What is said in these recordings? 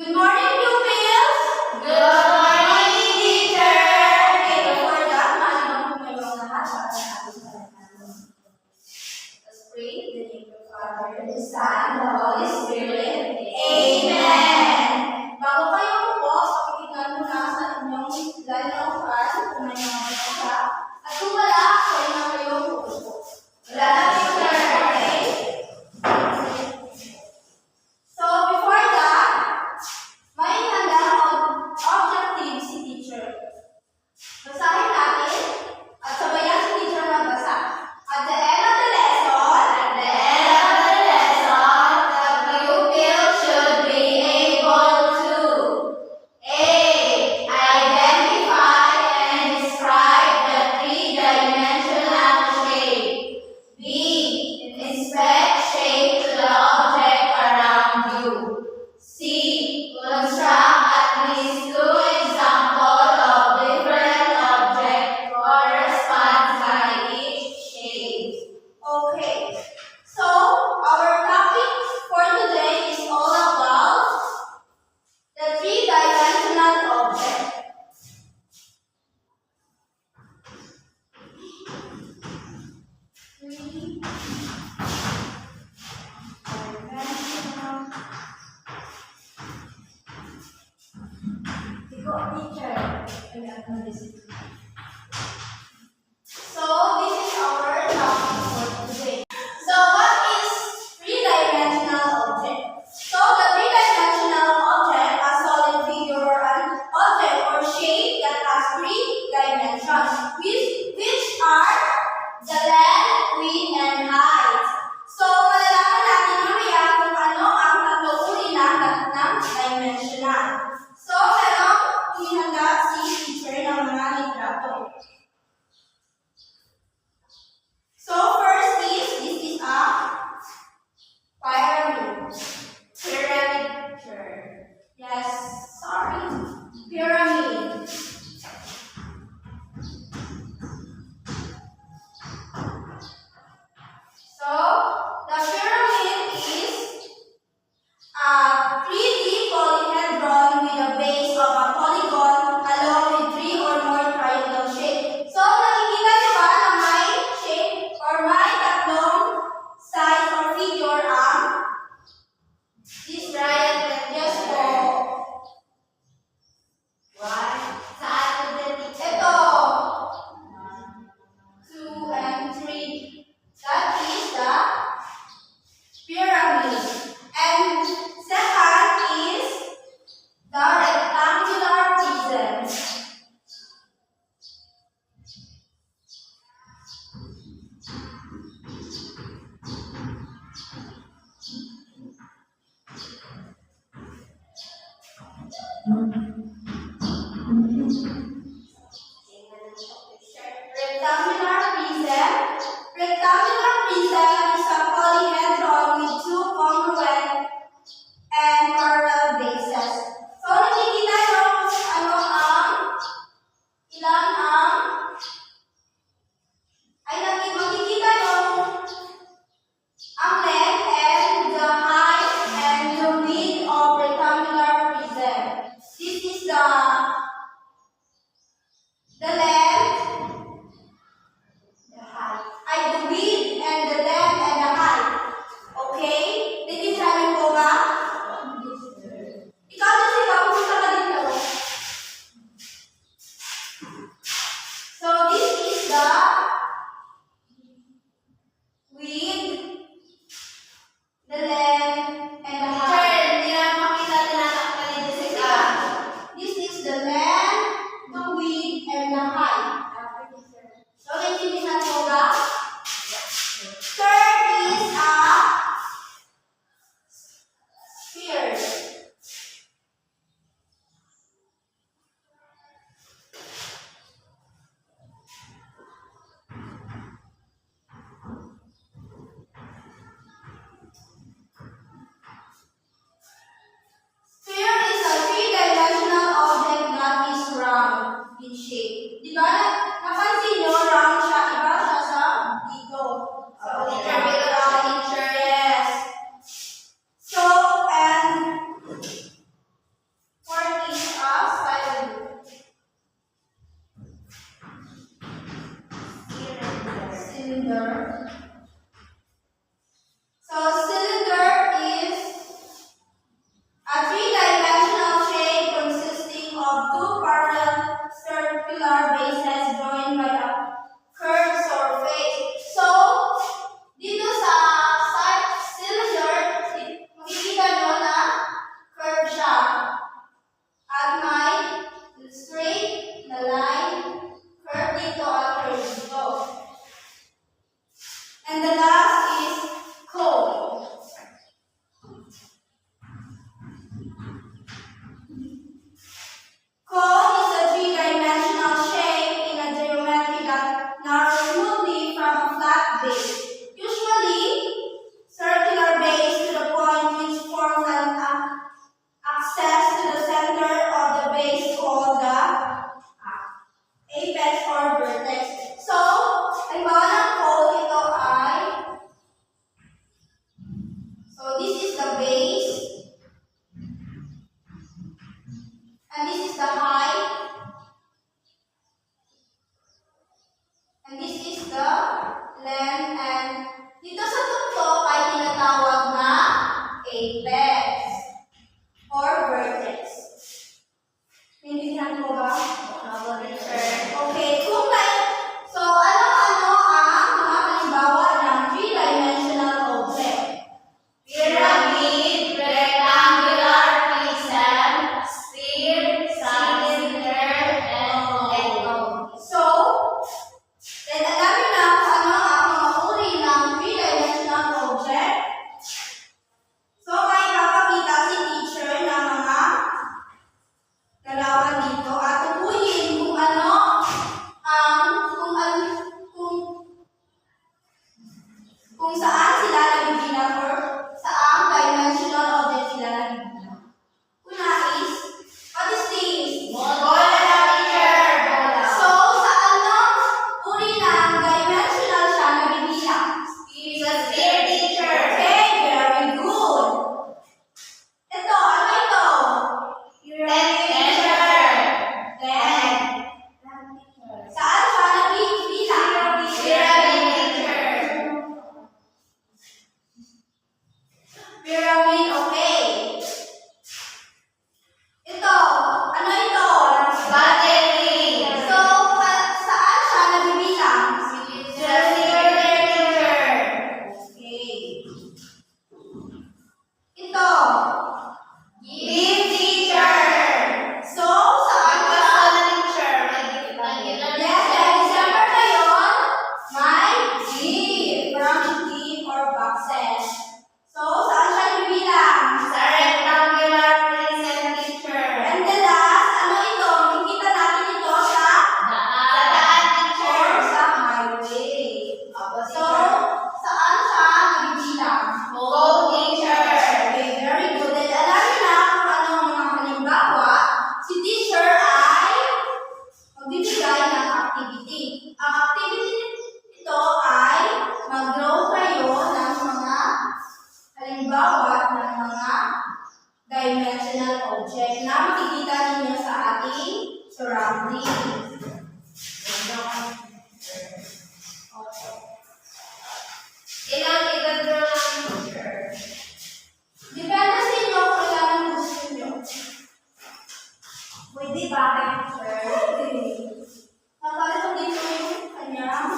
Good morning, pupils! Good morning, teacher! Okay, before that, malimang po ngayong lahat para sa ating palanan. Let's pray in the name of the Father, the Son, and the Holy Spirit. Amen! Bago kayo po, pakikinggan muna sa inyong lalauan kung may mga basa. At kung wala, pwede na kayo pupupo. Wala na, teacher, okay? So, before that, may handang objective si teacher. Basahin natin at sabayan si teacher magbasa. At the end of the lesson, the pupil should be able to A. Identify and describe the three-dimensional shape. B. Inspect shape to the object around you. C. Construct at least two examples of different objects corresponding by each shape. Okay, so our topic for today is all about the three-dimensional object. So this is our topic for today. So what is three-dimensional object? So the three-dimensional object, a solid figure or an object or shape that has three dimensions, which are the length, width, and height. So malalaman natin mamaya kung ano ang tatlong uri ng dimensional. So merong hinanda si teacher ng mga litrato. So first is, this is a pyramid. Yes, sorry. Pyramid. So the pyramid is a 3D polyhedron with a base of a polygon along with three or more triangle shape. So nakikita niyo ba na may shape or may tatlong size or figure ang this triangle? Yes po. Saan po din? Ito. 2 and 3. That is the pyramid. And second is the rectangular prism. Rectangular prism is a polyhedron with two congruent and parallel bases. So nakikita nyo kung ano ang ilan makikita nyo ang length and the height and the width of rectangular prism. This is cylinder. So cylinder is a three-dimensional shape consisting of two parallel circular bases joined by a curved surface. So dito sa cylinder, makikita nyo na curve siya. At may straight na line, curve dito at curve dito. And the last is cone. Cone is a three-dimensional shape in a geometry that narrows smoothly from a flat base, usually circular base to the point which forms an access to the center of the base called the apex or vertex. So, halimbawa ng cone, ito ay, so this is the base, and this is the height, and this is the length, and dito sa tuktok ay tinatawag na apex or vertex. Naiintindihan mo ba? Okay, kung so ano-ano ang mga halimbawa ng three-dimensional object? Pyramid, rectangular prism, sphere, cylinder, and cone. So, then alam niyo na kung ano ang mga uri ng three-dimensional object. So, may papakita si teacher ng mga galawan dito at tukuyin kung ano ang kung saan sila nabibilang or saang dimensional object sila nabibilang. Una is, what is this? Bola, teacher. Bola. So, sa anong uri ng dimensional siya nabibilang? Is a sphere, teacher. Okay, very good. Ito, ano ito? Teacher. Then, saan siya nabibilang? Pyramid, teacher. Pyramid, okay. Ito, ano ito? Battery. So, saan siya nabibilang? Cylinder, teacher. Okay. Ito. Beam, teacher. So, saan siya? Teacher. Rectangular. Yes, dahil December na yun, may G, pyramid G or boxes. So, saan siya nabibilang? Sa rectangular prism, teacher. And the last, ano ito? Makikita natin ito sa Daan, or teacher. sa highway. Opo, So, teacher. saan siya nabibilang? Cone, teacher. Okay, very good. And alam niyo na kung ano ang mga halimbawa, si teacher ay magbibigay ng activity. Ang activity ito ay mag-draw kayo ng mga halimbawa ng mga dimensional object na makikita ninyo sa ating surroundings. Ilang i-draw ng teacher? Depende sa inyo kung ilan ang gusto nyo. Pwede ba, teacher? Nakalito dito yung kanyang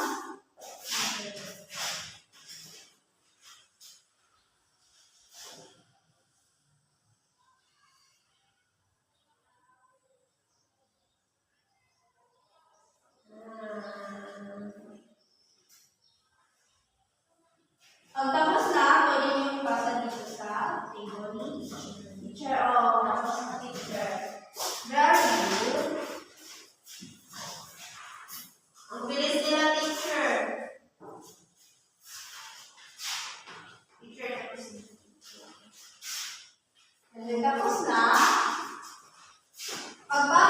pagtapos na, pwede nyo ipasa dito sa table ni teacher. Oh, tapos na teacher. Very good. Ang bilis nila, teacher. Teacher, tapos na. And then tapos na, pagpasok